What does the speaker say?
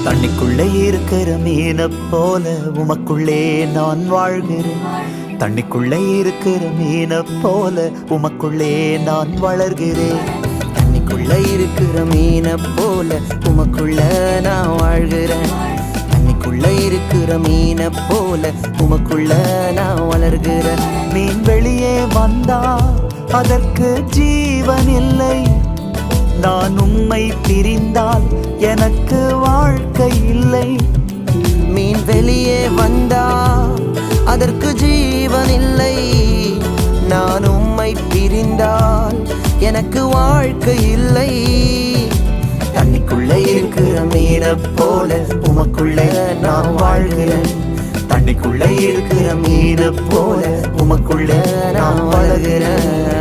தண்ணிக்குள்ளே இருக்கிற மீனை போல உமக்குள்ளே நான் வாழ்கிறேன். தண்ணிக்குள்ளே இருக்கிற மீனை போல உமக்குள்ளே நான் வளர்கிறேன். தண்ணிக்குள்ள இருக்கிற மீனை போல உமக்குள்ள நான் வாழ்கிறேன். தண்ணிக்குள்ள இருக்கிற மீனை போல உமக்குள்ள நான் வளர்கிறேன். மீன் வெளியே வந்தா அதற்கு ஜீவன் இல்லை. நான் உம்மை பிரிந்தால் எனக்கு வாழ்க்கை இல்லை. மீன் வெளியே வந்தா அதற்கு ஜீவன் இல்லை. நான் உம்மை பிரிந்தால் எனக்கு வாழ்க்கை இல்லை. தண்ணிக்குள்ளே இருக்கிற மீனை போல உமக்குள்ளே நான் வாழ்கிறேன். தண்ணிக்குள்ளே இருக்கிற மீனை போல உமக்குள்ளே நான் வளர்கிறேன்.